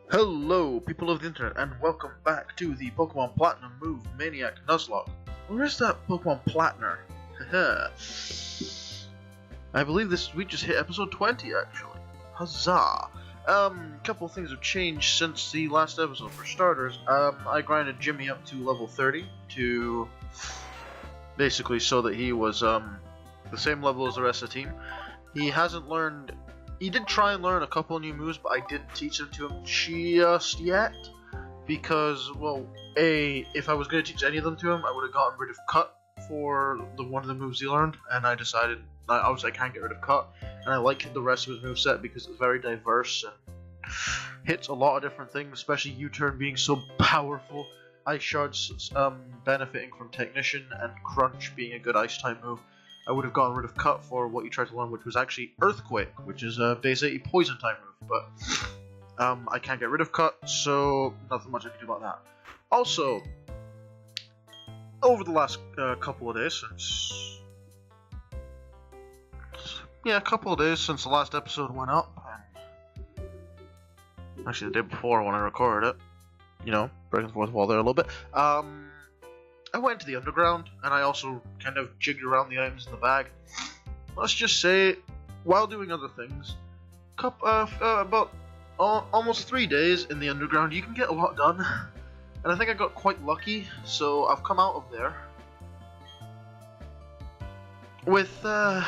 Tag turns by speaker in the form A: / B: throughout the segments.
A: Hello, people of the internet, and welcome back to the Pokemon Platinum move Maniac Nuzlocke. Where is that Pokemon Platinum? Haha. I believe we just hit episode 20 actually. Huzzah! Couple of things have changed since the last episode. For starters, I grinded Jimmy up to level 30 to basically so that he was the same level as the rest of the team. He hasn't learned. He did try and learn a couple of new moves, but I didn't teach them to him just yet. Because, well, if I was going to teach any of them to him, I would have gotten rid of Cut for one of the moves he learned, and I decided, obviously I can't get rid of Cut, and I like the rest of his moveset because it's very diverse and hits a lot of different things, especially U-Turn being so powerful, Ice Shards benefiting from Technician, and Crunch being a good Ice-type move. I would have gotten rid of Cut for what you tried to learn, which was actually Earthquake, which is a base 80 poison type move, but I can't get rid of Cut, so nothing much I can do about that. Also, over the last couple of days since the last episode went up, and actually the day before when I recorded it, you know, breaking the fourth wall there a little bit, I went to the underground, and I also kind of jigged around the items in the bag. Let's just say, while doing other things, about almost 3 days in the underground, you can get a lot done. And I think I got quite lucky, so I've come out of there with a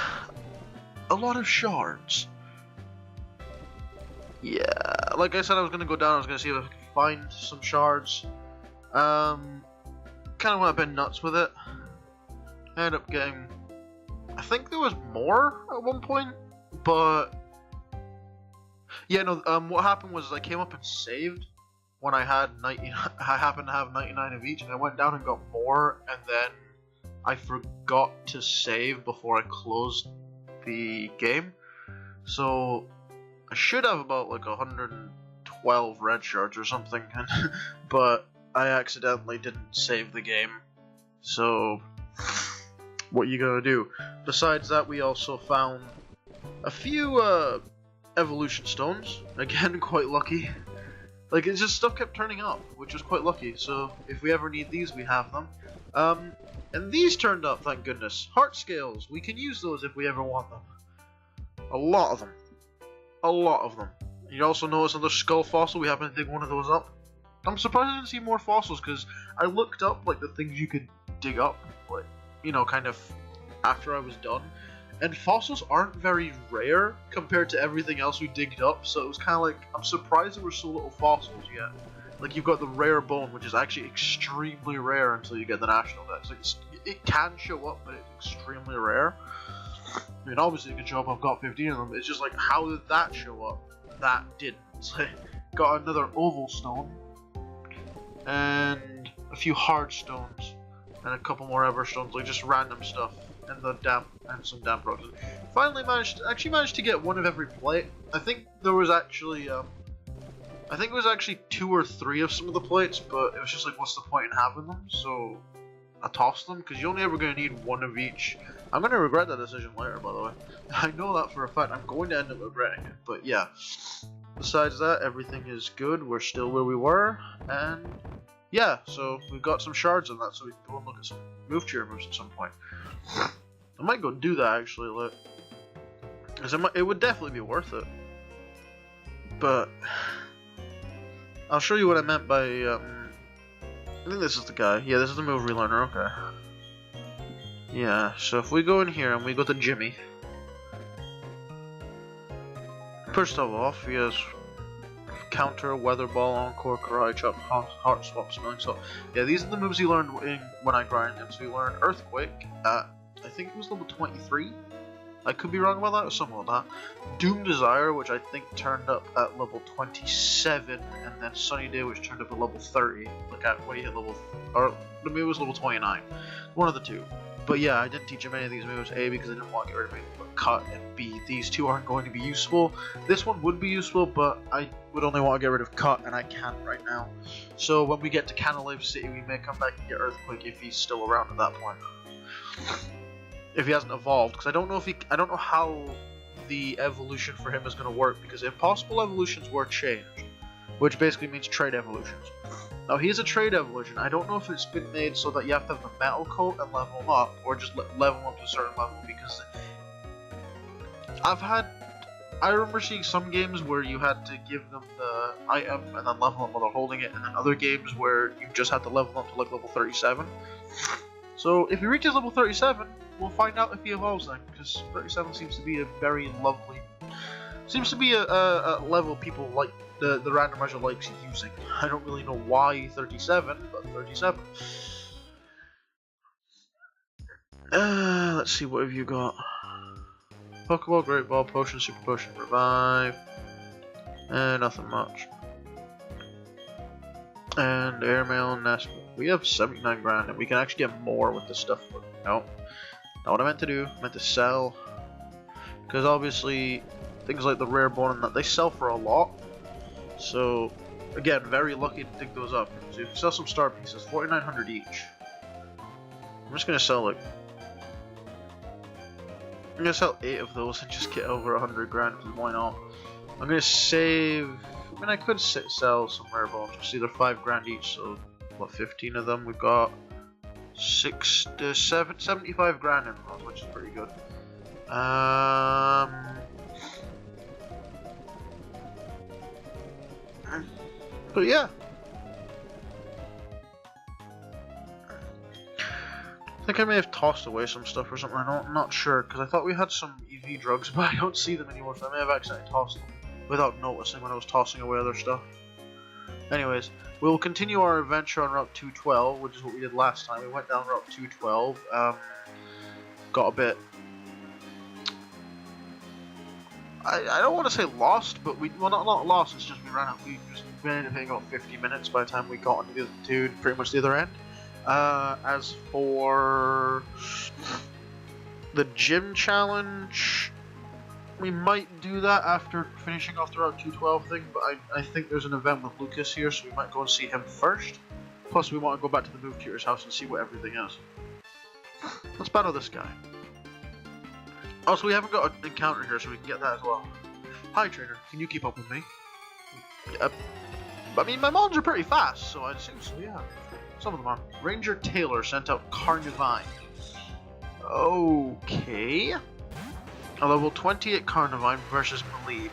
A: lot of shards. Yeah, like I said, I was going to go down, I was going to see if I could find some shards. Kind of went a bit nuts with it. I ended up getting, I think there was more at one point, but yeah, no. What happened was I came up and saved when I had I happened to have 99 of each, and I went down and got more, and then I forgot to save before I closed the game, so I should have about like 112 red shards or something, but I accidentally didn't save the game, so what you gonna do? Besides that, we also found a few evolution stones, again quite lucky. Like, it's just stuff kept turning up, which was quite lucky, so if we ever need these, we have them. And these turned up, thank goodness. Heart scales, we can use those if we ever want them. A lot of them. A lot of them. You also notice another skull fossil, we happen to dig one of those up. I'm surprised I didn't see more fossils, because I looked up like the things you could dig up, like, you know, kind of after I was done, and fossils aren't very rare compared to everything else we digged up, so it was kind of like, I'm surprised there were so little fossils yet. Like, you've got the rare bone, which is actually extremely rare until you get the national dex. Like, it can show up, but it's extremely rare. I mean, obviously it can show up, I've got 15 of them, it's just like, how did that show up? That didn't. Got another oval stone, and a few hard stones, and a couple more everstones, like just random stuff, and some damp rocks. Finally managed to get one of every plate. I think there was actually I think it was actually 2 or 3 of some of the plates, but it was just like, what's the point in having them? So I tossed them, because you're only ever going to need one of each. I'm going to regret that decision later, by the way. I know that for a fact. I'm going to end up regretting it, but yeah. Besides that, everything is good. We're still where we were, and yeah, so we've got some shards in that, so we can go and look at some move cheer moves at some point. I might go do that actually, look. It would definitely be worth it. But I'll show you what I meant by I think this is the guy. Yeah, this is the move relearner, okay. Yeah, so if we go in here and we go to Jimmy. First of all, he has Counter, Weather Ball, Encore, Karate Chop, Heart Swap, Smelling Salt. Yeah, these are the moves he learned when I grinded him. So he learned Earthquake at, I think it was level 23. I could be wrong about that, or something like that. Doom Desire, which I think turned up at level 27, and then Sunny Day, which turned up at level 30. Look at when he hit level, or maybe it was level 29. One of the two. But yeah, I didn't teach him any of these moves, A, because I didn't want to get rid of anything but Cut, and B, these two aren't going to be useful. This one would be useful, but I would only want to get rid of Cut, and I can't right now. So when we get to Canalave City, we may come back and get Earthquake if he's still around at that point. If he hasn't evolved, because I don't know how the evolution for him is going to work, because impossible evolutions were changed. which basically means trade evolutions. Now he's a trade evolution. I don't know if it's been made so that you have to have the metal coat and level him up, or just level him up to a certain level, because I remember seeing some games where you had to give them the item and then level them while they're holding it, and then other games where you just had to level them up to like level 37. So if he reaches level 37, we'll find out if he evolves then, because 37 seems to be a very lovely, seems to be a level people like, the randomizer likes using. I don't really know why 37, but 37. Let's see, what have you got? Pokeball, Great Ball, Potion, Super Potion, Revive. Nothing much. And Airmail, Nest. We have 79 grand, and we can actually get more with this stuff. No. Not what I meant to do. I meant to sell. Because obviously, things like the rare bone and that, they sell for a lot. So, again, very lucky to dig those up. So you can sell some star pieces, 4,900 each. I'm just gonna sell like, I'm gonna sell 8 of those and just get over 100 grand, because why not? I'm gonna save, I mean I could sell some rare bones, it's either 5 grand each, so what, 15 of them? We've got 75 grand in those, which is pretty good. But yeah. I think I may have tossed away some stuff or something, I'm not sure, because I thought we had some EV drugs, but I don't see them anymore, so I may have accidentally tossed them without noticing when I was tossing away other stuff. Anyways, we'll continue our adventure on Route 212, which is what we did last time. We went down Route 212, got a bit... I don't want to say lost, but well, not lost, it's just we ran out, we just ended up being about 50 minutes by the time we got to pretty much the other end. As for the gym challenge, we might do that after finishing off the Route 212 thing, but I think there's an event with Lucas here, so we might go and see him first. Plus, we want to go back to the Move Cure's house and see what everything is. Let's battle this guy. Also, we haven't got an encounter here, so we can get that as well. Hi, trainer. Can you keep up with me? Yep. I mean, my mons are pretty fast, so I'd assume so, yeah. Some of them are. Ranger Taylor sent out Carnivine. Okay. A level 20 at Carnivine versus Maleeb.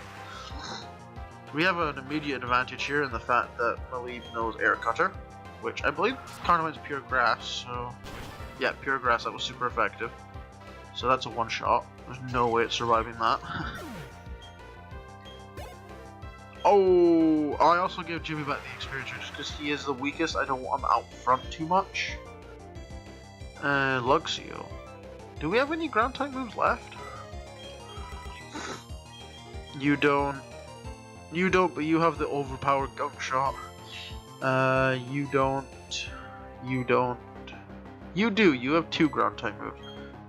A: We have an immediate advantage here in the fact that Maleeb knows Air Cutter, which I believe Carnivine's pure grass, so... Yeah, pure grass, that was super effective. So that's a one-shot. There's no way it's surviving that. Oh, I also gave Jimmy back the experience just because he is the weakest. I don't want him out front too much. Luxio. Do we have any ground type moves left? You don't, but you have the overpowered gunk shot. You don't. You do, you have 2 ground type moves.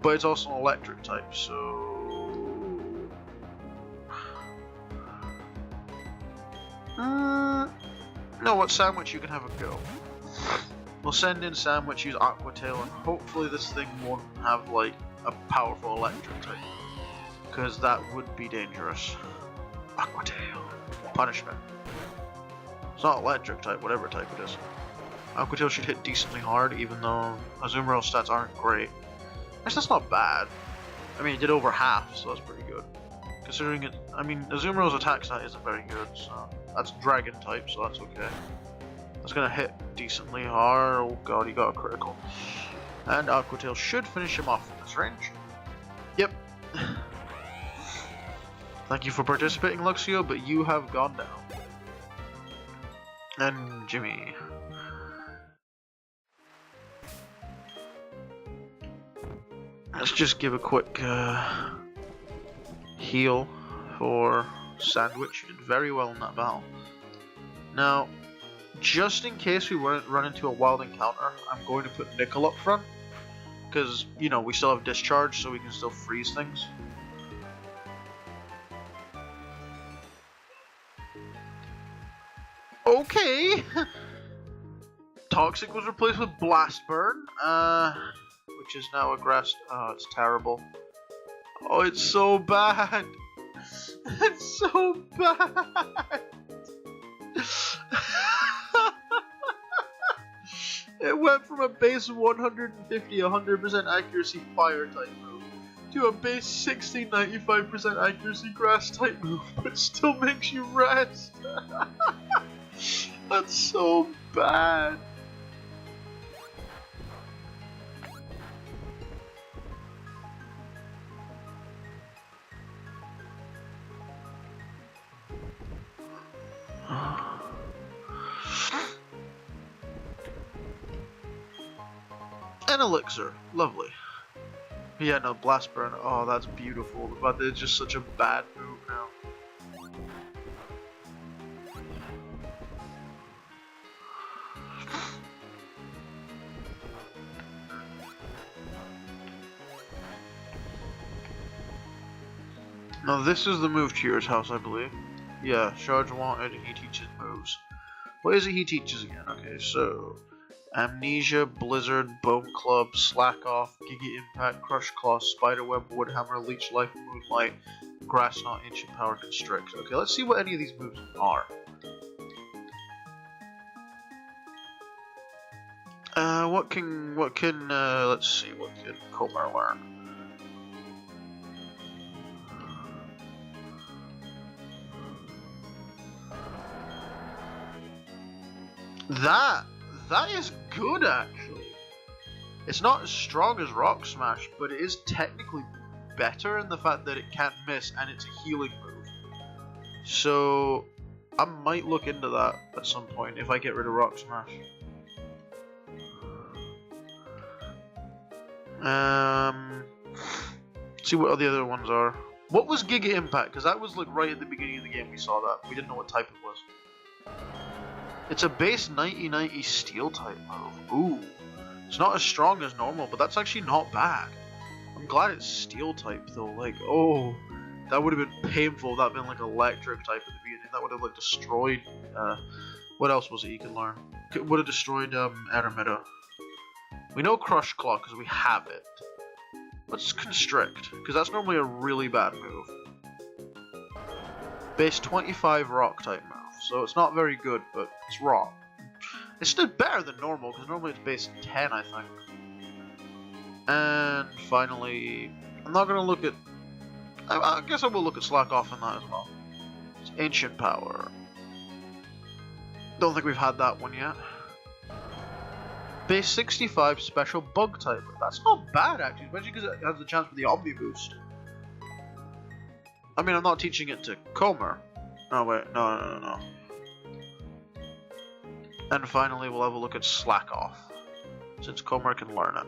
A: But it's also an electric type, so... No, what, Sandwich, you can have a go. We'll send in Sandwich, use Aqua Tail, and hopefully this thing won't have, like, a powerful electric type. Because that would be dangerous. Aqua Tail. Punishment. It's not electric type, whatever type it is. Aqua Tail should hit decently hard, even though Azumarill's stats aren't great. Actually, that's not bad. I mean, it did over half, so that's pretty good. Considering it, I mean, Azumarill's attack stat isn't very good, so that's Dragon type, so that's okay. That's gonna hit decently hard. Oh god, he got a critical. And Aqua Tail should finish him off from this range. Yep. Thank you for participating, Luxio, but you have gone down. And Jimmy. Let's just give a quick heal for Sandwich. He did very well in that battle. Now, just in case we run into a wild encounter, I'm going to put Nickel up front. Because, you know, we still have Discharge, so we can still freeze things. Okay! Toxic was replaced with Blast Burn. Which is now a grass. Oh, it's terrible. Oh, it's so bad. It's so bad. It went from a base 150, 100% accuracy fire type move to a base 60, 95% accuracy grass type move, but still makes you rest. That's so bad. An elixir, lovely. Yeah, no, blast burn. Oh, that's beautiful. But it's just such a bad move now. Now this is the move Cheer's house, I believe. Yeah, Charge wanted and he teaches moves. What is it he teaches again? Okay, so Amnesia, Blizzard, Bone Club, Slack Off, Giga Impact, Crush Claw, Spiderweb, Woodhammer, Leech Life, Moonlight, Grass Knot, Ancient Power, Constrict. Okay, let's see what any of these moves are. Let's see, what can Comer learn? That is good, actually. It's not as strong as Rock Smash, but it is technically better in the fact that it can't miss and it's a healing move. So I might look into that at some point if I get rid of Rock Smash. See what the other ones are. What was Giga Impact? Because that was like right at the beginning of the game we saw that. We didn't know what type it was. It's a base 90-90 steel type move. Ooh. It's not as strong as normal, but that's actually not bad. I'm glad it's steel type though. Like, oh, that would have been painful if that had been like electric type at the beginning. That would have like destroyed, what else was it you could learn? It would have destroyed Aramida. We know Crush Claw because we have it. Let's Constrict, because that's normally a really bad move. Base 25 rock type move. So it's not very good, but it's rock. It's still better than normal, because normally it's base 10, I think. And finally, I'm not going to look at... I guess I will look at Slack Off in that as well. It's Ancient Power. Don't think we've had that one yet. Base 65 special bug type. That's not bad, actually, especially because it has the chance for the Omni Boost. I mean, I'm not teaching it to Comer. Oh, wait, no. And finally, we'll have a look at Slack Off, since Comer can learn it.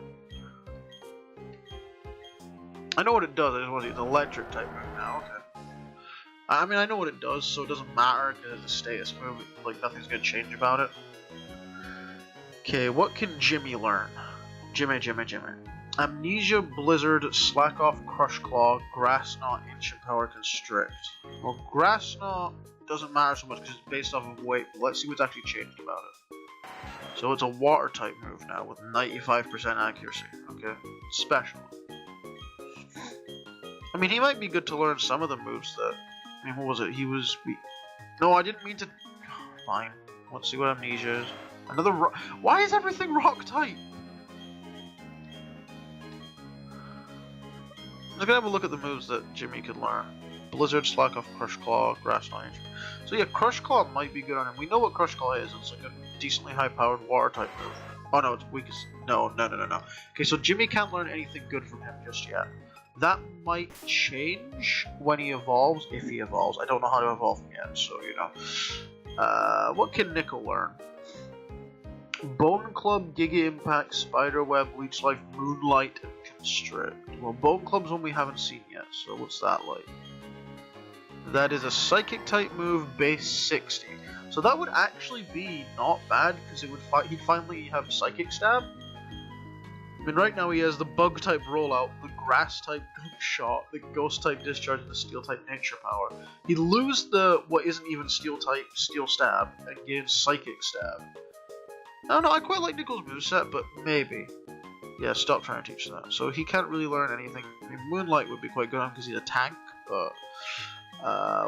A: I know what it does, I just want to see it's an electric type move now, okay. I mean, I know what it does, so it doesn't matter, because it's a status move, like, nothing's gonna change about it. Okay, what can Jimmy learn? Jimmy. Amnesia, Blizzard, Slack Off, Crush Claw, Grass Knot, Ancient Power, Constrict. Well, Grass Knot doesn't matter so much because it's based off of weight, but let's see what's actually changed about it. So it's a water type move now with 95% accuracy, okay? Special. I mean, he might be good to learn some of the moves that... I mean, what was it? No, I didn't mean to... Fine. Let's see what Amnesia is. Another rock... Why is everything rock type? I'm gonna have a look at the moves that Jimmy could learn. Blizzard, Slack Off, Crush Claw, Grass Knot. So yeah, Crush Claw might be good on him. We know what Crush Claw is. It's like a decently high-powered water type move. Oh no, it's weakest. No. Okay, so Jimmy can't learn anything good from him just yet. That might change when he evolves, if he evolves. I don't know how to evolve him yet, so you know. What can Nickel learn? Bone Club, Giga Impact, Spiderweb, Leech Life, Moonlight, and Constrict. Well, Bone Club's one we haven't seen yet, so what's that like? That is a Psychic type move, base 60. So that would actually be not bad, because it would he'd finally have Psychic Stab. I mean, right now he has the Bug type Rollout, the Grass type Ghost Shot, the Ghost type Discharge, and the Steel type Nature Power. He'd lose the what isn't even Steel type Steel Stab and gain Psychic Stab. I don't know, I quite like Nickel's moveset, but maybe. Yeah, stop trying to teach that. So he can't really learn anything. I mean, Moonlight would be quite good on him because he's a tank, but...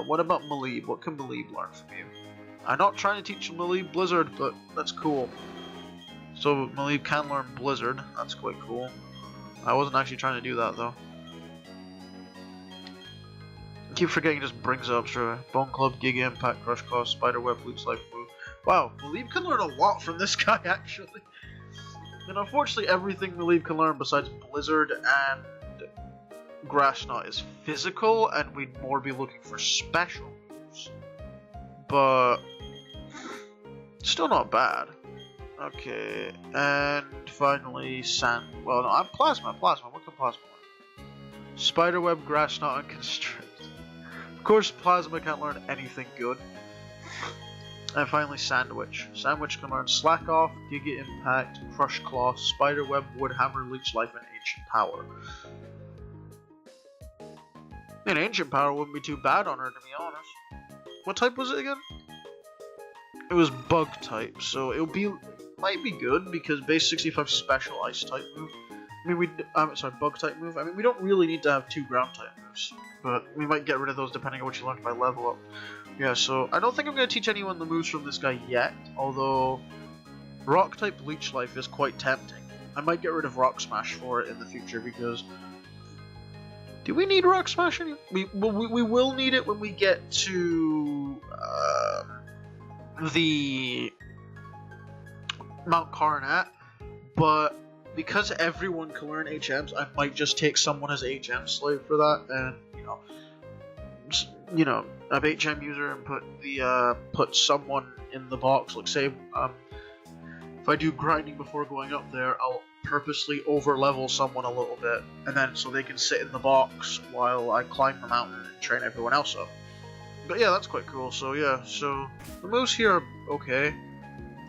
A: what about Maleeb? What can Maleeb learn from you? I'm not trying to teach Maleeb Blizzard, but that's cool. So Maleeb can learn Blizzard. That's quite cool. I wasn't actually trying to do that though. I keep forgetting it just brings up sure. Bone Club, Giga Impact, Crush Claw, Spider Web, Leech Life Move. Wow, Maleeb can learn a lot from this guy actually. And unfortunately everything Maleeb can learn besides Blizzard and Grass Knot is physical, and we'd more be looking for special moves. But still not bad. Okay, and finally Sand. Well, no, I'm Plasma. What's the Plasma one? Spiderweb, Grass Knot, and Constrict. Of course, Plasma can't learn anything good. And finally Sandwich. Sandwich can learn Slack Off, Giga Impact, Crush Claw, Spiderweb, Wood Hammer, Leech Life, and Ancient Power. An Ancient Power wouldn't be too bad on her, to be honest. What type was it again? It was Bug type, so might be good because base 65 special Ice type move. I mean, Bug type move. I mean, we don't really need to have 2 Ground type moves, but we might get rid of those depending on what you learn by level up. Yeah, so I don't think I'm going to teach anyone the moves from this guy yet, although Rock type Leech Life is quite tempting. I might get rid of Rock Smash for it in the future because. Do we need Rock Smash? We will need it when we get to the Mount Coronet, but because everyone can learn HMs, I might just take someone as HM slave for that, and have HM user and put someone in the box. Like say, if I do grinding before going up there, I'll purposely over-level someone a little bit, and then so they can sit in the box while I climb the mountain and train everyone else up. But yeah, that's quite cool. So yeah, so the moves here are okay.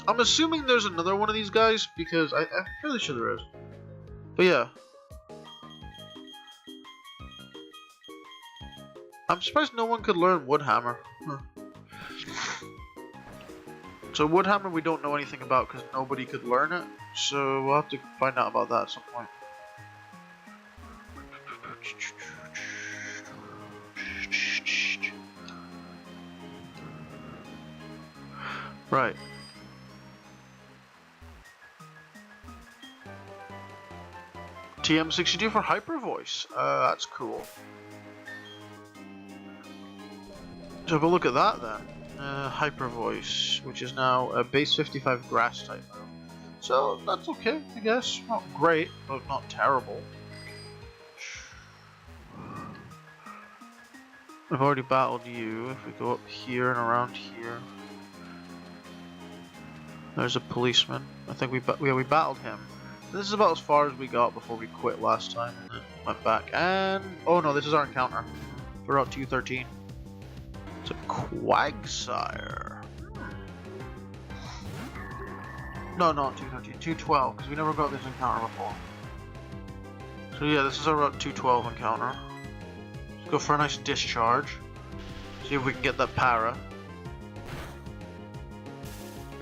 A: I'm assuming there's another one of these guys because I'm fairly sure there is. But yeah, I'm surprised no one could learn Wood Hammer. Huh. So Wood Hammer we don't know anything about because nobody could learn it. So we'll have to find out about that at some point. Right. TM62 for Hyper Voice. That's cool. So have a look at that then. Hyper Voice, which is now a base 55 Grass type move. So that's okay, I guess. Not great, but not terrible. I've already battled you. If we go up here and around here, there's a policeman. I think we battled him. This is about as far as we got before we quit last time and then went back. And oh no, this is our encounter. We're Route 213. It's a Quagsire. No, not 213, 212, because we never got this encounter before. So yeah, this is our Route 212 encounter. Let's go for a nice discharge. See if we can get that para.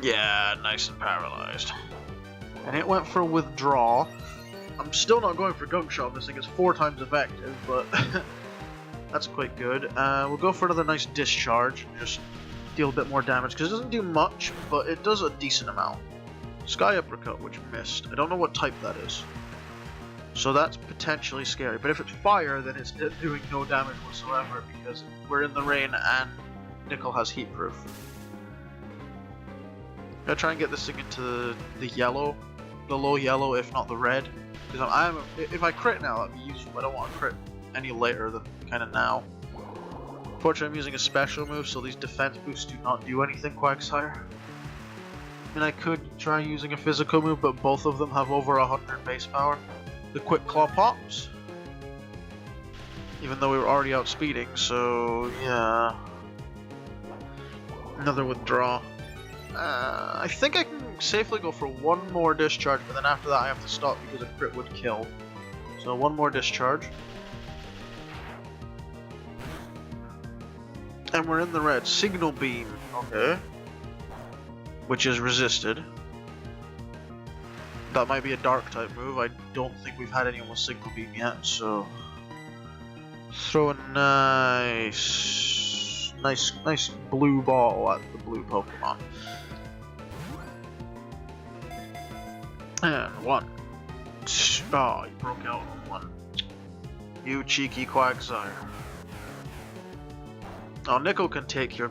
A: Yeah, nice and paralyzed. And it went for withdraw. I'm still not going for Gunk Shot. This thing is 4 times effective, but that's quite good. We'll go for another nice discharge and just deal a bit more damage because it doesn't do much, but it does a decent amount. Sky Uppercut, which missed. I don't know what type that is, so that's potentially scary. But if it's fire, then it's doing no damage whatsoever because we're in the rain and Nickel has heat proof. I'm gonna try and get this thing into the yellow, the low yellow, if not the red. Because if I crit now, that'd be useful. I don't want to crit any later than kind of now. Fortunately, I'm using a special move, so these defense boosts do not do anything, Quagsire. And I could try using a physical move, but both of them have over 100 base power. The Quick Claw pops, even though we were already outspeeding, so yeah. Another withdraw. I think I can safely go for one more discharge, but then after that I have to stop because a crit would kill. So one more discharge. And we're in the red. Signal Beam. Okay. Which is resisted. That might be a dark type move. I don't think we've had anyone with Signal Beam yet, so throw a nice blue ball at the blue Pokemon. And 1. Oh, you broke out on 1. You cheeky Quagsire. Oh, Nickel can take your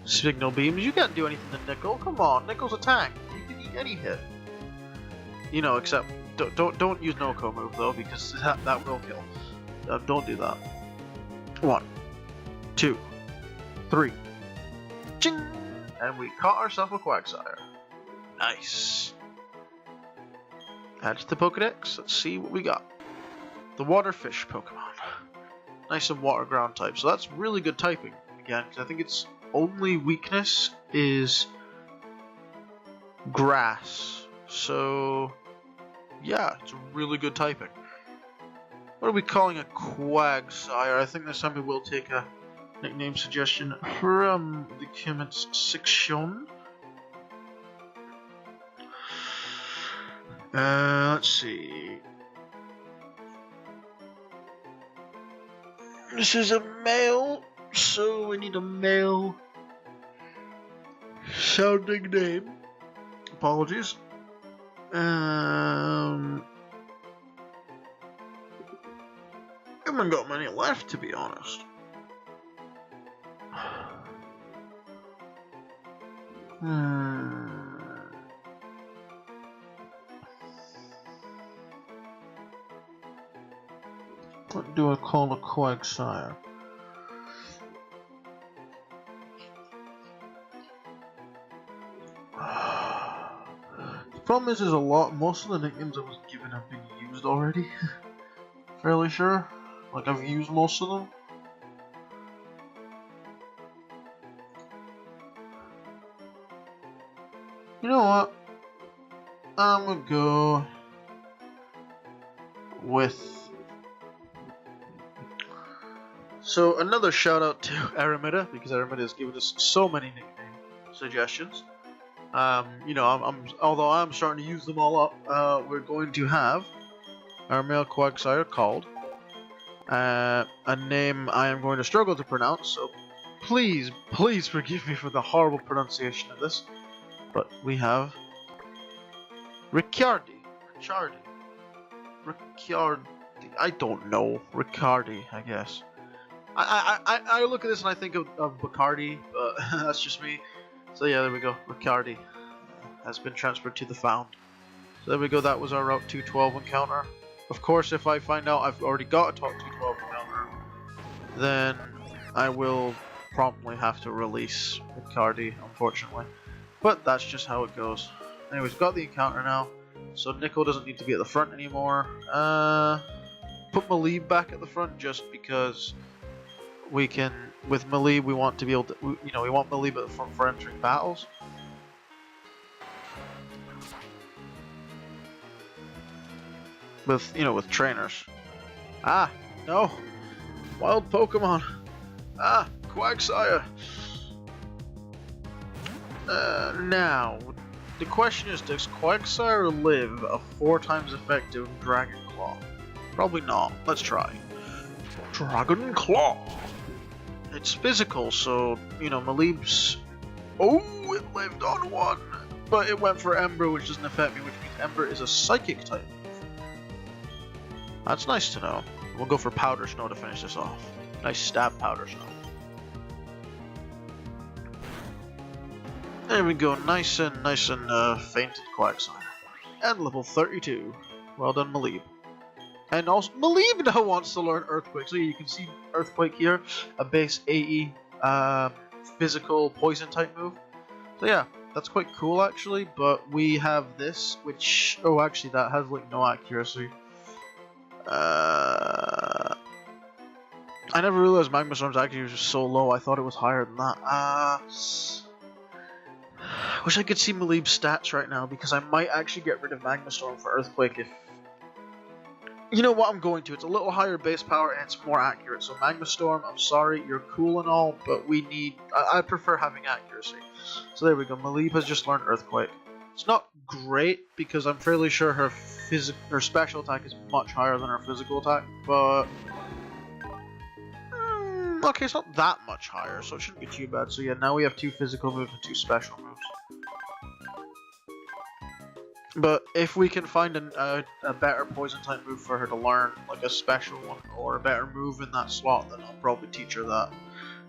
A: signal beams. You can't do anything to Nickel. Come on, Nickel's a tank. You can eat any hit. You know, except don't use no-co move though, because that will kill. Don't do that. 1, 2, 3. Ching! And we caught ourselves a Quagsire. Nice. Add to the Pokedex. Let's see what we got. The Waterfish Pokemon. Nice and water ground type. So that's really good typing. Again, because I think its only weakness is grass. So yeah, it's really good typing. What are we calling a Quagsire? I think this time we will take a nickname suggestion from the comments section. Let's see. This is a male, so we need a male sounding name. Apologies. Haven't got many left, to be honest. What do I call a Quagsire? The problem is most of the nicknames I was given have been used already. Fairly sure. Like, I've used most of them. You know what? I'm gonna go with... So, another shout out to Aramida, because Aramida has given us so many nickname suggestions. You know, although I'm starting to use them all up, we're going to have our male Quagsire called a name I am going to struggle to pronounce, so please forgive me for the horrible pronunciation of this. But we have Ricciardi. I don't know. Ricciardi, I guess. I look at this and I think of Bacardi, but that's just me. So yeah, there we go. Ricciardi has been transferred to the Found. So there we go. That was our Route 212 encounter. Of course, if I find out I've already got a Top 212 encounter, then I will promptly have to release Ricciardi, unfortunately. But that's just how it goes. Anyways, got the encounter now, so Nickel doesn't need to be at the front anymore. Put Maleeb back at the front just because we can. With Maleeb, we want to be able to, we want Maleeb at the front for entering battles. With trainers. Ah, no, wild Pokemon. Ah, Quagsire. Now, the question is, does Quagsire live a 4 times effective Dragon Claw? Probably not. Let's try. Dragon Claw. It's physical, so, Maleeb's... Oh, it lived on 1! But it went for Ember, which doesn't affect me, which means Ember is a Psychic type. That's nice to know. We'll go for Powder Snow to finish this off. Nice stab, Powder Snow. There we go, nice and fainted Quagsire. And level 32. Well done, Maleeb. And also, Maleeb now wants to learn Earthquake. So you can see Earthquake here, a base AE, physical poison type move. So yeah, that's quite cool actually. But we have this, which actually that has like no accuracy. I never realized Magma Storm's accuracy was so low. I thought it was higher than that. Wish I could see Maleeb's stats right now, because I might actually get rid of Magma Storm for Earthquake if... You know what I'm going to, it's a little higher base power and it's more accurate, so Magma Storm, I'm sorry, you're cool and all, but we need... I prefer having accuracy. So there we go, Maleeb has just learned Earthquake. It's not great, because I'm fairly sure her special attack is much higher than her physical attack, but... Okay, it's not that much higher, so it shouldn't be too bad. So yeah, now we have 2 physical moves and 2 special moves. But if we can find a better poison type move for her to learn, like a special one or a better move in that slot, then I'll probably teach her that.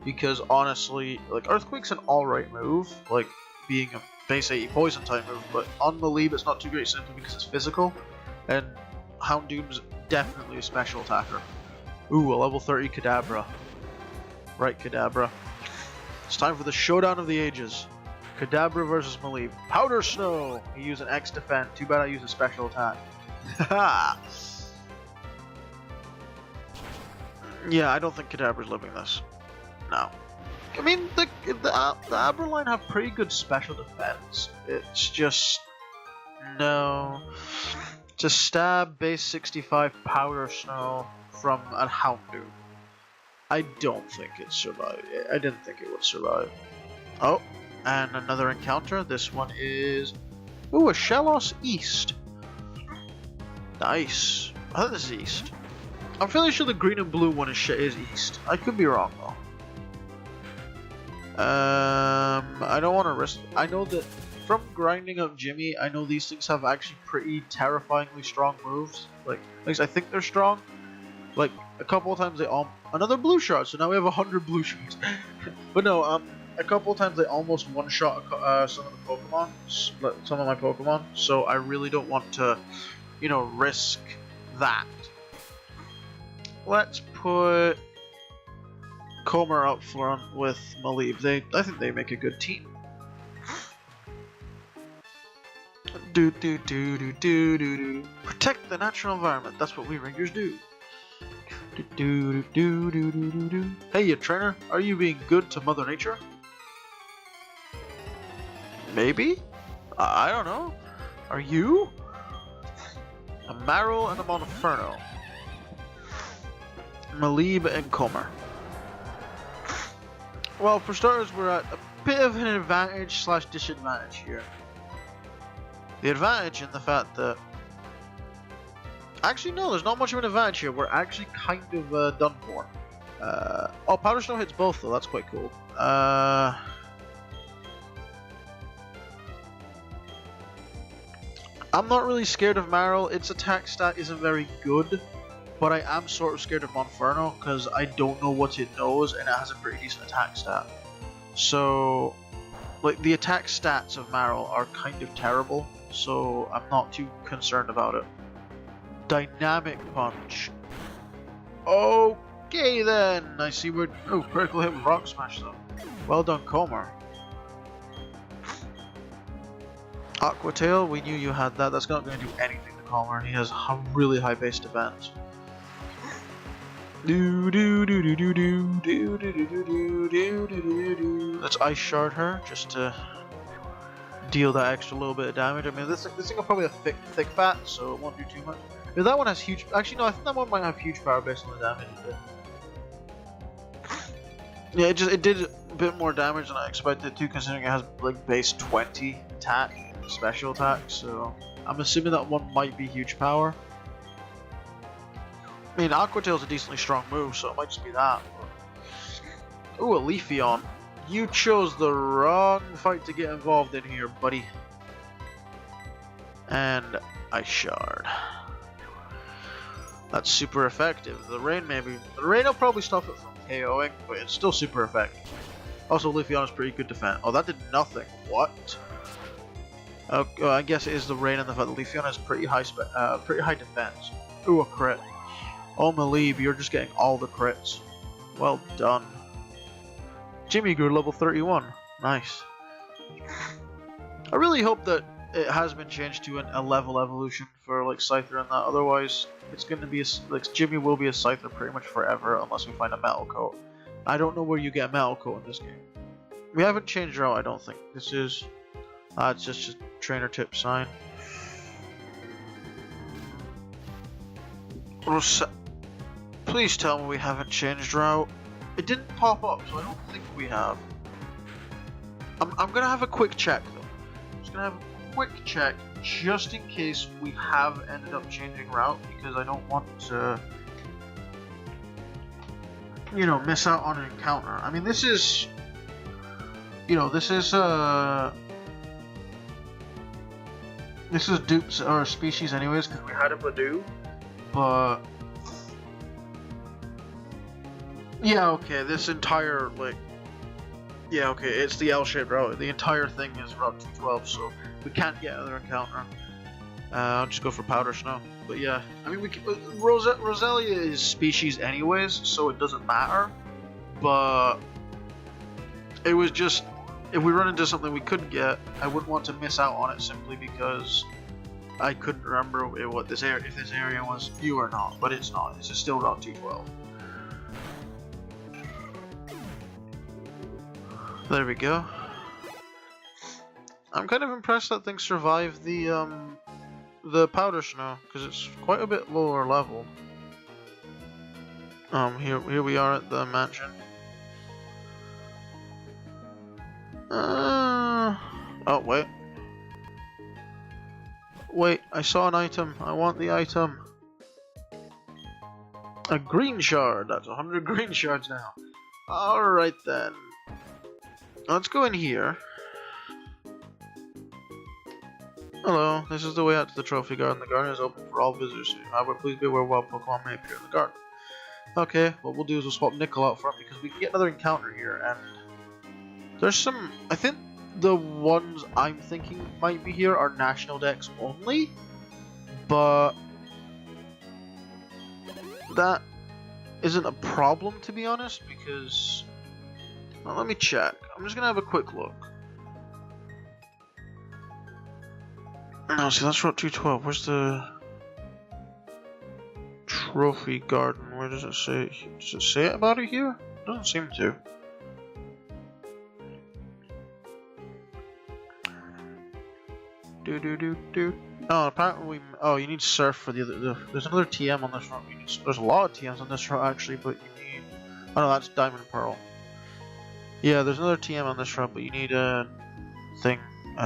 A: Because honestly, like Earthquake's an alright move, like being a base 80 poison type move, but on Maleeb it's not too great simply because it's physical, and Houndoom's definitely a special attacker. Ooh, a level 30 Kadabra. Right, Kadabra. It's time for the showdown of the ages. Kadabra versus Maleeb. Powder Snow! You use an X defend. Too bad I use a special attack. Haha! Yeah, I don't think Kadabra's living this. No. I mean, the Abra line have pretty good special defense. It's just... no. To stab base 65 Powder Snow from a Houndoom. I don't think it survived. I didn't think it would survive. Oh. And another encounter. This one is... ooh, a Shellos East. Nice. I think this is East. I'm fairly sure the green and blue one is East. I could be wrong though. I don't want to risk... I know that from grinding up Jimmy, I know these things have actually pretty terrifyingly strong moves. Like, at least I think they're strong. Like, a couple of times they all... another blue shard, so now we have 100 blue shards. But no, a couple of times they almost one-shot some of the Pokemon, some of my Pokemon, so I really don't want to, you know, risk that. Let's put Comer up front with Maleeb. I think they make a good team. Protect the natural environment. That's what we Rangers do. Hey, you trainer, are you being good to Mother Nature? Maybe? I don't know. Are you? A Marill and a Monferno. Maleeb and Comer. Well, for starters, we're at a bit of an advantage slash disadvantage here. The advantage in the fact that... actually, no, there's not much of an advantage here. We're actually kind of done for. Oh, Powder Snow hits both, though. That's quite cool. I'm not really scared of Marill. Its attack stat isn't very good, but I am sort of scared of Monferno because I don't know what it knows, and it has a pretty decent attack stat. So, like, the attack stats of Marill are kind of terrible, so I'm not too concerned about it. Dynamic Punch. Okay then, I see we're... oh, critical hit with Rock Smash though. Well done, Comer. Aqua Tail, we knew you had that. That's not going to do anything to Comer. He has a really high base defense. Let's Ice Shard her just to deal that extra little bit of damage. I mean, this thing will probably have thick fat, so it won't do too much. If that one has huge... actually, no, I think that one might have huge power based on the damage it did. Yeah, it did a bit more damage than I expected to, considering it has like base 20 attack, special attack. So I'm assuming that one might be huge power. I mean, Aqua Tail's a decently strong move, so it might just be that. But... ooh, a Leafeon. You chose the wrong fight to get involved in here, buddy. And Ice Shard. That's super effective. The rain will probably stop it from KOing, but it's still super effective. Also, Leafeon is pretty good defense. Oh, that did nothing. What? I guess it is the rain and the fact that Leafeon has pretty high defense. Ooh, a crit. Oh, Maleeb, you're just getting all the crits. Well done. Jimmy grew level 31. Nice. I really hope that it has been changed to a level evolution for like Scyther and that. Otherwise, it's going to be like Jimmy will be a Scyther pretty much forever unless we find a Metal Coat. I don't know where you get a Metal Coat in this game. We haven't changed her out, I don't think. This is it's just a trainer tip sign. Please tell me we haven't changed route. It didn't pop up, so I don't think we have. I'm gonna have a quick check though. I'm just gonna have a quick check just in case we have ended up changing route, because I don't want to, you know, miss out on an encounter. I mean, this is, you know, this is This is dupes or species anyways, because we had a Badoo, but yeah, okay, this entire, like, yeah, okay, it's the L-shaped route. The entire thing is Route 212, so we can't get another encounter. I'll just go for Powder Snow. But yeah, I mean, Roselia is species anyways, so it doesn't matter. But it was just, if we run into something we couldn't get, I wouldn't want to miss out on it simply because I couldn't remember what this area, if this area was new or not. But it's not. It's still Route 212. There we go. I'm kind of impressed that thing survived the Powder Snow, because it's quite a bit lower level. Here we are at the mansion. Oh wait. Wait, I saw an item. I want the item. A green shard. That's 100 green shards now. Alright then. Let's go in here. Hello, this is the way out to the trophy garden. The garden is open for all visitors. However, please be aware wild Pokemon may appear in the garden. Okay, what we'll do is we'll swap Nickel out front because we can get another encounter here, and there's some. I think the ones I'm thinking might be here are National Dex only, but that isn't a problem to be honest because. Well, let me check. I'm just gonna have a quick look. No, see, that's Route 212. Where's the trophy garden? Where does it say? Does it say about it here? It doesn't seem to. Oh, apparently oh, you need Surf for the other. There's another TM on this route. There's a lot of TMs on this route actually, but you need. Oh no, that's Diamond and Pearl. Yeah, there's another TM on this route, but you need a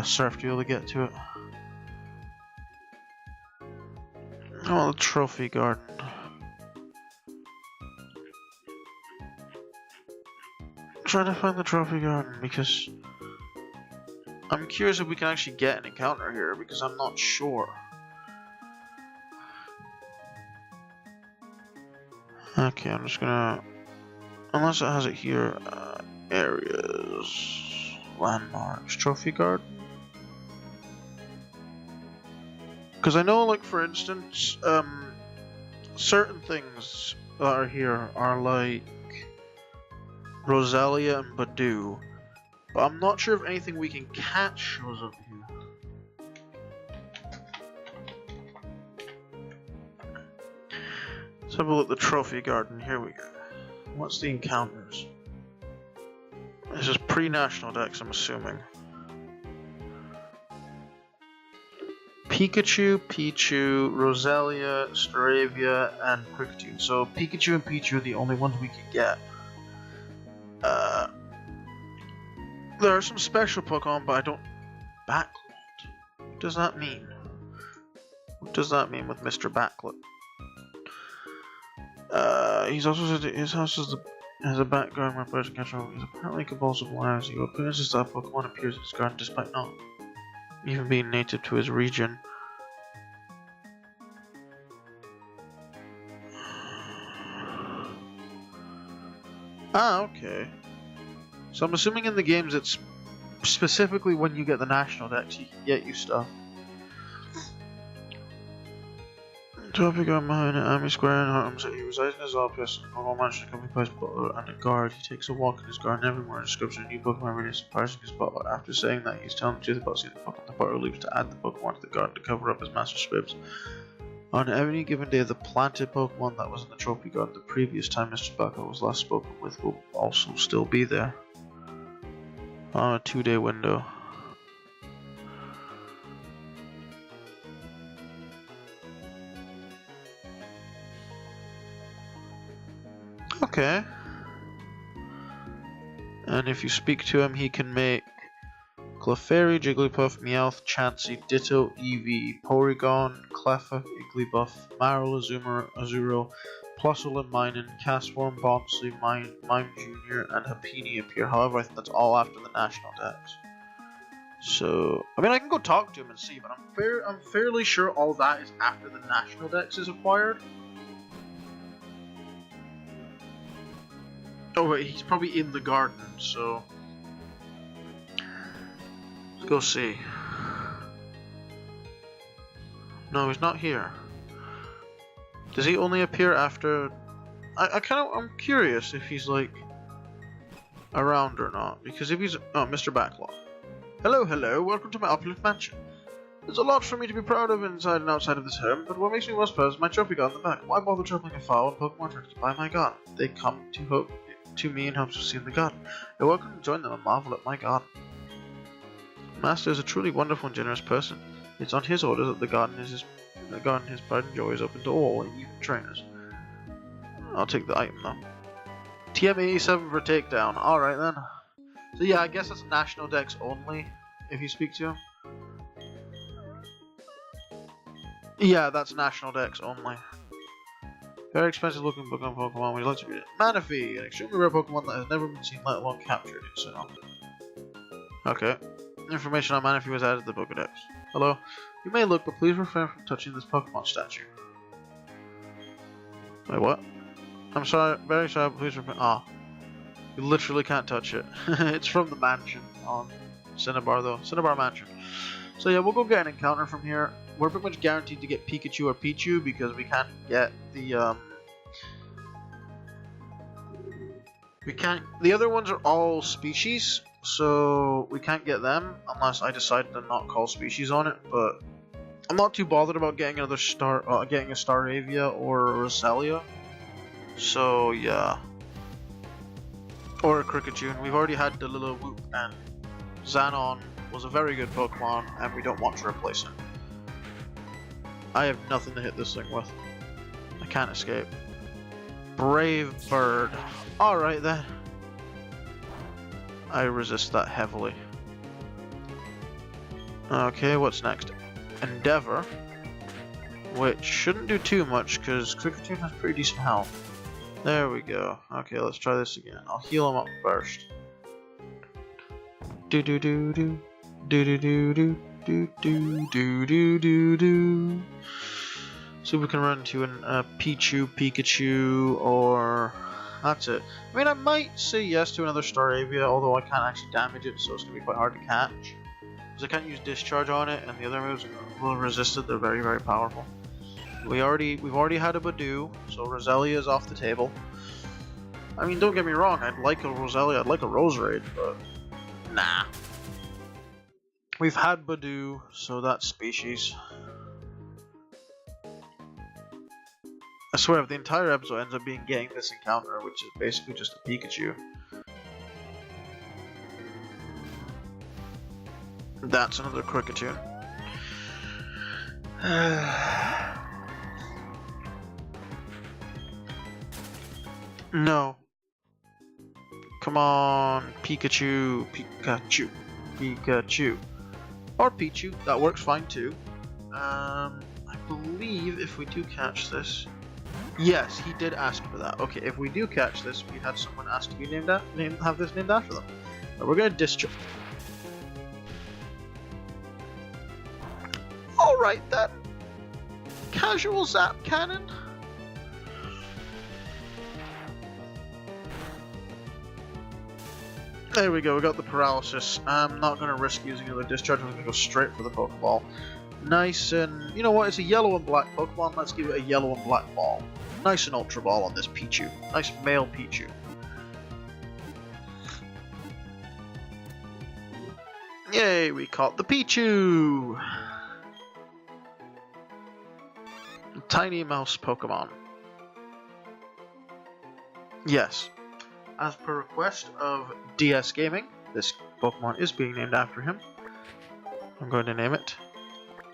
A: Surf to be able to get to it. Oh, the trophy garden. I'm trying to find the trophy garden because I'm curious if we can actually get an encounter here because I'm not sure. Okay, I'm just gonna, unless it has it here, areas, landmarks, trophy garden. Because I know, like, for instance, certain things that are here are like Roselia and Badoo, but I'm not sure if anything we can catch shows up here. Let's have a look at the trophy garden. Here we go. What's the encounters? This is pre-National Dex, I'm assuming. Pikachu, Pichu, Roselia, Staravia, and Kricketune. So Pikachu and Pichu are the only ones we can get. There are some special Pokemon, but I don't backlit. What does that mean? What does that mean with Mr. Backlit? He's also said that his house has a back garden where players can catch him. He's apparently compulsive liars. He appears that Pokemon appears in his garden despite not even being native to his region. Ah, okay. So I'm assuming in the games it's specifically when you get the National Dex you can get you stuff. Topic on behind an Army Square in Harlem City. He resides in his office. Normal mansion accompanied by his butler and a guard. He takes a walk in his garden every morning. Describes a new Pokemon every day, surprising his butler. After saying that he's telling the truth about seeing the Pokemon, the butler leaves to add the Pokemon to the garden to cover up his master's fibs. On any given day, the planted Pokemon that was in the trophy garden the previous time Mr. Backlet was last spoken with will also still be there. On a 2-day window. Okay. And if you speak to him, he can make Clefairy, Jigglypuff, Meowth, Chansey, Ditto, Eevee, Porygon, Cleffa, Igglybuff, Marill, Azuro, Plusle, Minun, Castform, Bobsley, Mime Jr., and Happiny appear. However, I think that's all after the National Dex. So, I mean, I can go talk to him and see, but I'm fairly sure all that is after the National Dex is acquired. Oh wait, he's probably in the garden, so let's go see. No, he's not here. Does he only appear after? I'm curious if he's like around or not, because if he's Mr. Backlog. Hello, hello, welcome to my opulent mansion. There's a lot for me to be proud of inside and outside of this home, but what makes me most proud is my trophy gun in the back. Why bother traveling afar when Pokemon try to buy my gun? They come to me in hopes of seeing the garden. You're welcome to join them and marvel at my garden. Master is a truly wonderful and generous person. It's on his orders that the garden, his pride and joy is open to all, even trainers. I'll take the item though. TM87 for takedown. Alright then. So yeah, I guess that's National Dex only, if you speak to him. Yeah, that's National Dex only. Very expensive looking Pokemon, would you like to read it? Manaphy, an extremely rare Pokemon that has never been seen, let alone captured. So, okay. Information on Manaphy was added to the Pokedex. Hello? You may look, but please refrain from touching this Pokemon statue. Wait, what? I'm sorry, very sorry, please refrain. Ah. You literally can't touch it. It's from the mansion on Cinnabar though. Cinnabar Mansion. So yeah, we'll go get an encounter from here. We're pretty much guaranteed to get Pikachu or Pichu because we can't get the the other ones are all species, so we can't get them unless I decide to not call species on it, but I'm not too bothered about getting another getting a Staravia or a Roselia. So yeah. Or a Kricketune. We've already had the little Whoop, and Xanon was a very good Pokemon, and we don't want to replace him. I have nothing to hit this thing with. I can't escape. Brave Bird. Alright then. I resist that heavily. Okay, what's next? Endeavor. Which shouldn't do too much, because Kricketune has pretty decent health. There we go. Okay, let's try this again. I'll heal him up first. Do do do do do do do do do do do do do do. See if we can run into a Pichu, Pikachu, or that's it. I mean, I might say yes to another Staravia, although I can't actually damage it, so it's gonna be quite hard to catch. Because I can't use Discharge on it, and the other moves will resist it. They're very, very powerful. We've already had a Badoo, so Roselia is off the table. I mean, don't get me wrong, I'd like a Roselia, I'd like a Roserade, but nah. We've had Badoo, so that's species. I swear, if the entire episode ends up being getting this encounter, which is basically just a Pikachu. That's another Kricketune. No. Come on, Pikachu, Pikachu, Pikachu. Or Pichu, that works fine too. I believe if we do catch this... Yes, he did ask for that. Okay, if we do catch this, we had someone ask to be have this named after them. But we're gonna discharge. Alright then. Casual Zap Cannon. There we go, we got the paralysis. I'm not going to risk using another discharge, I'm going to go straight for the Pokeball. Nice and... You know what, it's a yellow and black Pokemon, let's give it a yellow and black ball. Nice and Ultra Ball on this Pichu. Nice male Pichu. Yay, we caught the Pichu! Tiny mouse Pokemon. Yes. As per request of DS Gaming, this Pokemon is being named after him. I'm going to name it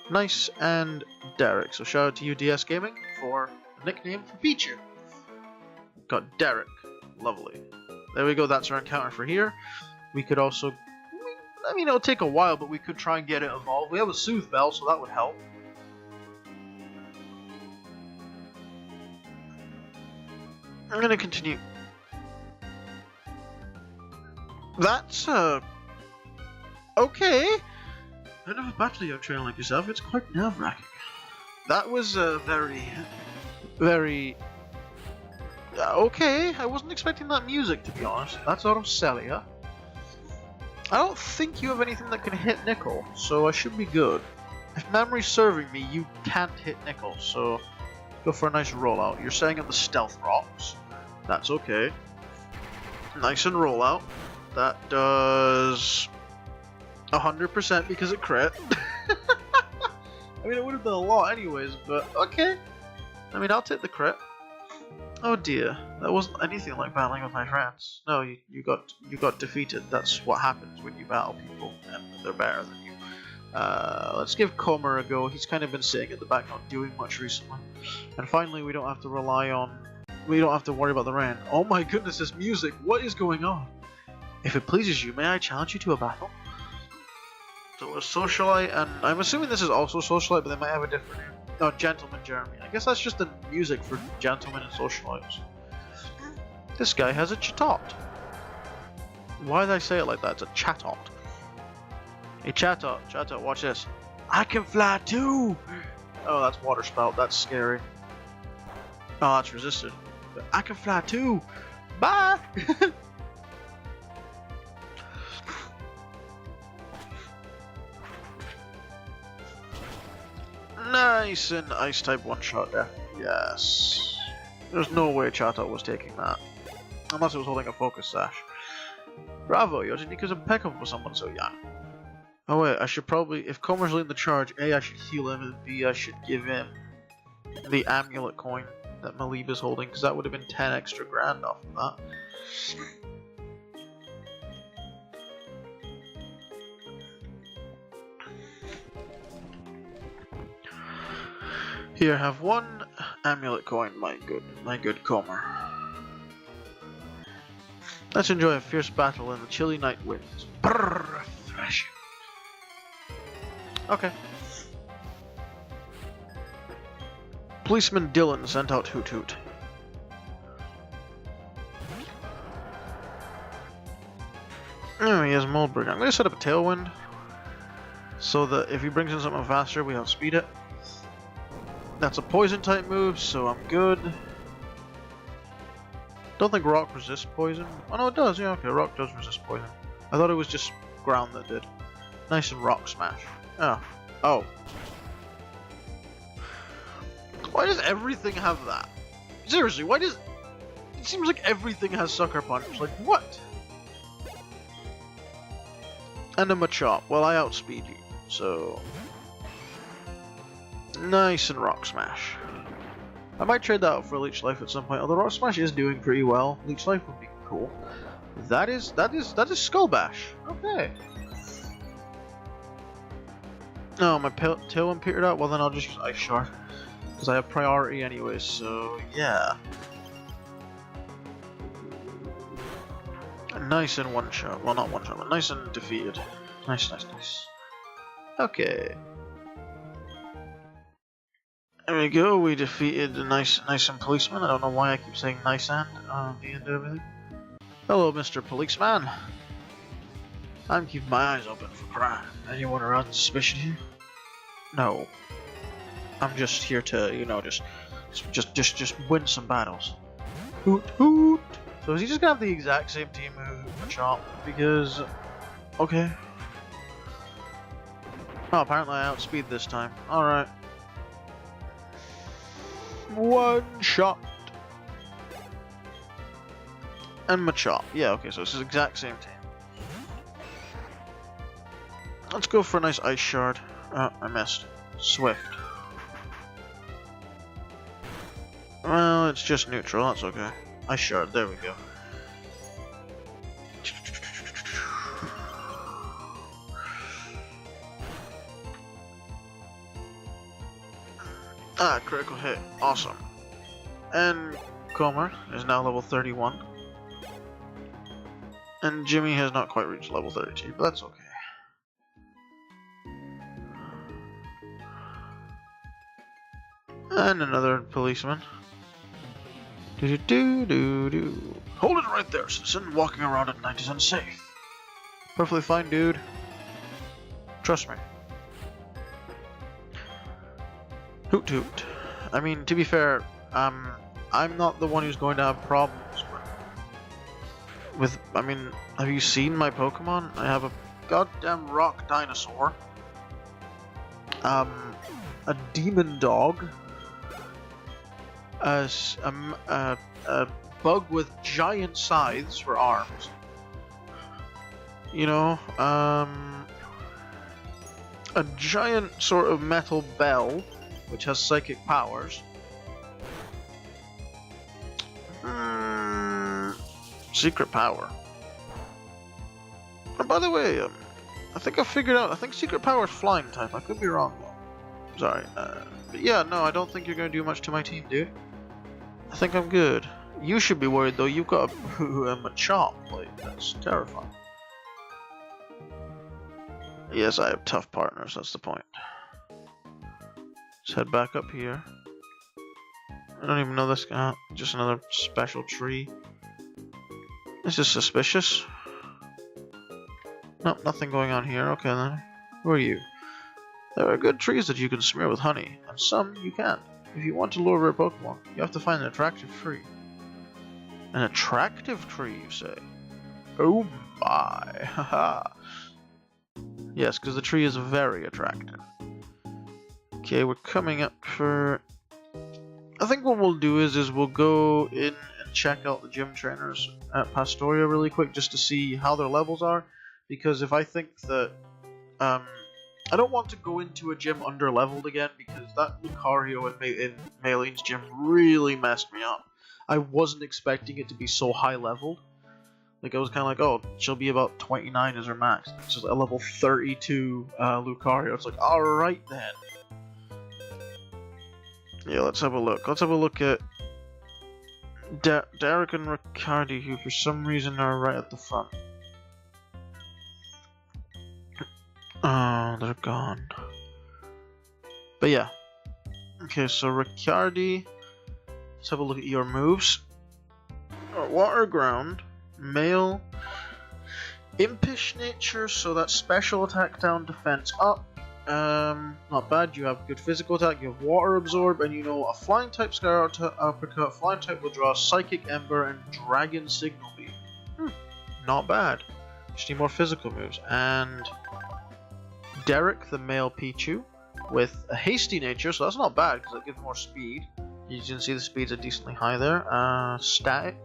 A: Nice and Derek. So shout out to you, DS Gaming, for a nickname for Pichu. Got Derek. Lovely. There we go, that's our encounter for here. We could also... I mean, it'll take a while, but we could try and get it evolved. We have a Soothe Bell, so that would help. I'm gonna continue. That's, okay. I've never battled a young trainer like yourself. It's quite nerve-wracking. That was very... okay, I wasn't expecting that music, to be honest. That's out of Celia. I don't think you have anything that can hit Nickel, so I should be good. If memory's serving me, you can't hit Nickel, so go for a nice rollout. You're staying at the Stealth Rocks. That's okay. Nice and rollout. That does 100% because it crit. I mean, it would have done a lot anyways, but okay. I mean, I'll take the crit. Oh dear, that wasn't anything like battling with my friends. No, you got defeated. That's what happens when you battle people and they're better than you. Let's give Comer a go. He's kind of been sitting at the back, not doing much recently. And finally, we don't have to worry about the rain. Oh my goodness, this music! What is going on? If it pleases you, may I challenge you to a battle? So a SarzeLight, and I'm assuming this is also SarzeLight, but they might have a different name. No, Gentleman Jeremy. I guess that's just the music for Gentlemen and SarzeLights. This guy has a Chatot. Why did I say it like that? It's a Chatot. Hey Chatot, Chatot, watch this. I can fly too! Oh, that's Water Spout. That's scary. Oh, that's resisted. I can fly too! Bye! Nice and ice type one shot there. Yes. There's no way Chatot was taking that. Unless it was holding a focus sash. Bravo, Yoshinica's impeccable for someone so young. Oh wait, I should probably, if Comer's leading the charge, A, I should heal him, and B, I should give him the amulet coin that Malib is holding, because that would have been 10 extra grand off of that. Here, have one amulet coin, my good Comer. Let's enjoy a fierce battle in the chilly night winds. Brrr, refreshing. Okay. Policeman Dylan sent out Hoot Hoot. Oh, he has Moldberg. I'm going to set up a Tailwind so that if he brings in something faster, we outspeed it. That's a poison type move, so I'm good. Don't think rock resists poison. Oh no, it does. Yeah, okay, rock does resist poison. I thought it was just ground that did. Nice and rock smash. Oh. Oh. Why does everything have that? Seriously, why does... It seems like everything has Sucker Punch. Like, what? And a Machop. Well, I outspeed you, so... Nice and Rock Smash. I might trade that out for Leech Life at some point, although Rock Smash is doing pretty well. Leech Life would be cool. That is Skull Bash. Okay. No, my Tailwind petered out. Well, then I'll just use Ice Shard because I have priority anyway. So yeah. Nice and one shot. Well, not one shot, but nice and defeated. Nice, nice, nice. Okay. There we go, we defeated the nice and policeman. I don't know why I keep saying nice and the end of everything. Hello, Mr. Policeman. I'm keeping my eyes open for crime. Anyone around suspicious here? No. I'm just here to, you know, just win some battles. Hoot hoot! So is he just gonna have the exact same team move, Machop? Because... okay. Oh, apparently I outspeed this time. Alright. One shot. And Machop. Yeah, okay, so it's the exact same team. Let's go for a nice Ice Shard. Oh, I missed. Swift. Well, it's just neutral, that's okay. Ice Shard, there we go. Ah, critical hit. Awesome. And Comer is now level 31. And Jimmy has not quite reached level 32, but that's okay. And another policeman. Do-do-do-do-do. Hold it right there, citizen. Walking around at night is unsafe. Perfectly fine, dude. Trust me. Hoot hoot. I mean, to be fair, I'm not the one who's going to have problems with, I mean, have you seen my Pokemon? I have a goddamn rock dinosaur, a demon dog, a bug with giant scythes for arms, you know, a giant sort of metal bell which has psychic powers. Secret power. And by the way, I think I figured out, I think secret power is flying type. I could be wrong though. Sorry. But yeah, no, I don't think you're going to do much to my team, dude. I think I'm good. You should be worried though, you've got a Machop. Like, that's terrifying. Yes, I have tough partners, that's the point. Let's head back up here. I don't even know this guy. Just another special tree. This is suspicious. Nope, nothing going on here. Okay then. Who are you? There are good trees that you can smear with honey, and some you can't. If you want to lure a Pokemon, you have to find an attractive tree. An attractive tree, you say? Oh my, haha. Yes, because the tree is very attractive. Okay, we're coming up for... I think what we'll do is we'll go in and check out the gym trainers at Pastoria really quick just to see how their levels are, because if I think that I don't want to go into a gym under leveled again, because that Lucario in Maylene's gym really messed me up. I wasn't expecting it to be so high leveled. Like, I was kind of like, oh, she'll be about 29 as her max. It's just a level 32 Lucario. It's like, alright then. Yeah, let's have a look. Let's have a look at Derek and Riccardi, who for some reason are right at the front. Oh, they're gone. But yeah. Okay, so Riccardi, let's have a look at your moves. Water, ground, male, impish nature, so that's special attack down, defense up. Not bad. You have good physical attack, you have water absorb, and you know a flying type Sky Uppercut, flying type will draw Psychic Ember and Dragon Signal Beam. Not bad. Just need more physical moves. And Derek, the male Pichu, with a hasty nature, so that's not bad because it gives more speed. You can see the speeds are decently high there. Static,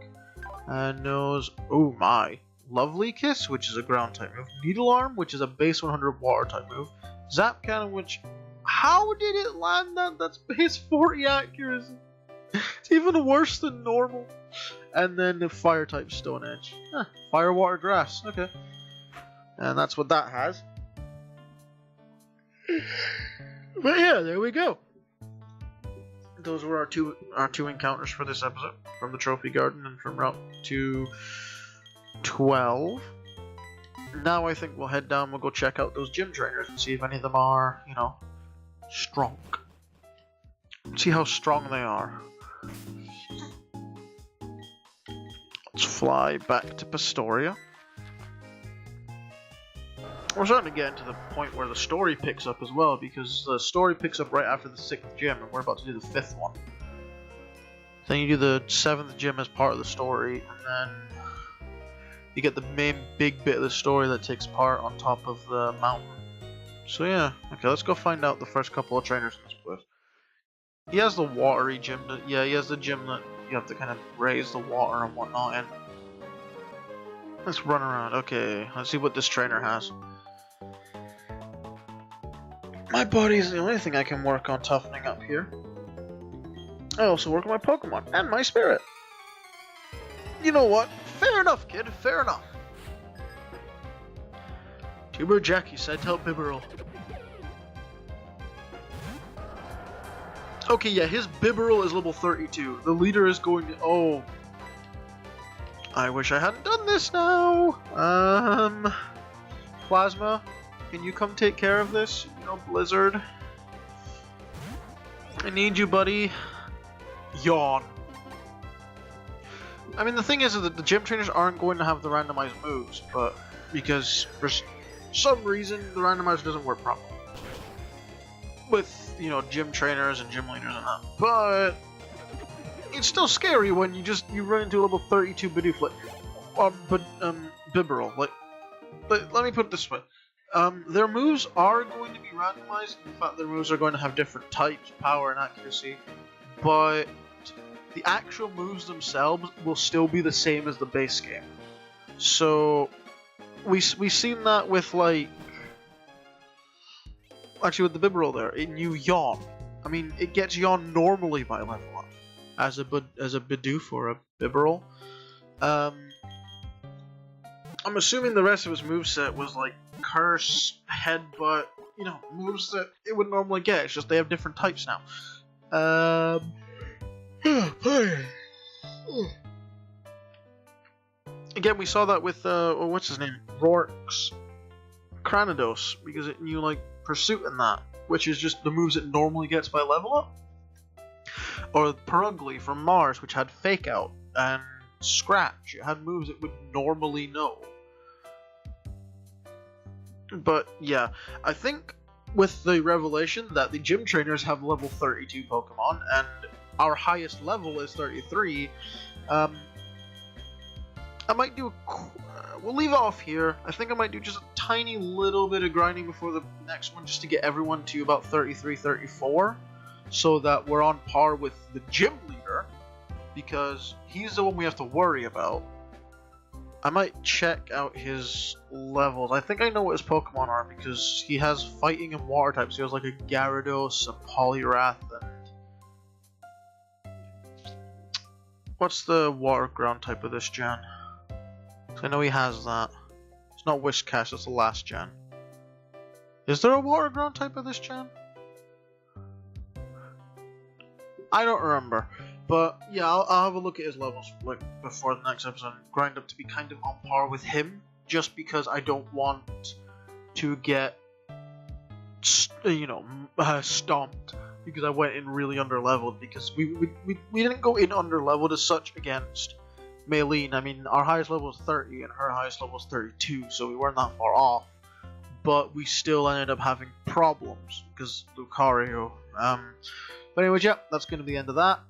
A: knows, oh my, Lovely Kiss, which is a ground type move. Needle Arm, which is a base 100 water type move. Zap Cannon, which, how did it land that? That's base 40 accuracy. It's even worse than normal. And then the fire type Stone Edge. Fire, water, grass. Okay. And that's what that has. But yeah, there we go. Those were our two encounters for this episode, from the Trophy Garden and from Route 212. Now I think we'll head down, we'll go check out those gym trainers and see if any of them are, you know, strong. See how strong they are. Let's fly back to Pastoria. We're starting to get into the point where the story picks up as well, because the story picks up right after the 6th gym, and we're about to do the 5th one. Then you do the 7th gym as part of the story, and then you get the main big bit of the story that takes part on top of the mountain. So yeah, okay, let's go find out the first couple of trainers in this place. He has the watery gym, yeah, he has the gym that you have to kind of raise the water and whatnot in. Let's run around, okay, let's see what this trainer has. My body is the only thing I can work on toughening up here. I also work on my Pokemon, and my spirit. You know what? Fair enough, kid, fair enough. Tuber Jackie said tell Bibarel. Okay, yeah, his Bibarel is level 32. The leader is going to... Oh. I wish I hadn't done this now. Plasma, can you come take care of this? You know, Blizzard. I need you, buddy. Yawn. I mean, the thing is that the gym trainers aren't going to have the randomized moves, but because for some reason the randomizer doesn't work properly. with, you know, gym trainers and gym leaders and that. But it's still scary when you run into a level 32 Bidoof, Bibarel. Like, let me put it this way. Their moves are going to be randomized. In fact, their moves are going to have different types, power, and accuracy. But the actual moves themselves will still be the same as the base game. So we've seen that with, like, actually with the Bibarel there, it knew Yawn. I mean, it gets Yawn normally by level up as a Bidoof or a Bibarel. I'm assuming the rest of his moveset was like Curse, Headbutt, you know, moves that it would normally get. It's just they have different types now. Again, we saw that with what's his name, Rourke's Cranidos, because it knew like Pursuit and that, which is just the moves it normally gets by level up. Or Perugly from Mars, which had Fake Out, and Scratch, it had moves it would normally know. But yeah, I think with the revelation that the gym trainers have level 32 Pokemon and our highest level is 33, I might do we'll leave it off here. I think I might do just a tiny little bit of grinding before the next one, just to get everyone to about 33, 34, so that we're on par with the gym leader, because he's the one we have to worry about. I might check out his levels. I think I know what his Pokemon are, because he has fighting and water types. He has like a Gyarados, a Poliwrath, and what's the water ground type of this gen? I know he has that. It's not Whiscash, that's the last gen. Is there a water ground type of this gen? I don't remember. But yeah, I'll have a look at his levels like before the next episode and grind up to be kind of on par with him, just because I don't want to get, you know, stomped because I went in really underleveled, because we didn't go in underleveled as such against Maylene. I mean, our highest level is 30 and her highest level is 32, so we weren't that far off, but we still ended up having problems because Lucario. But anyways, yeah, that's going to be the end of that.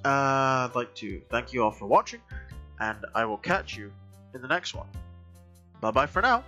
A: I'd like to thank you all for watching, and I will catch you in the next one. Bye bye for now.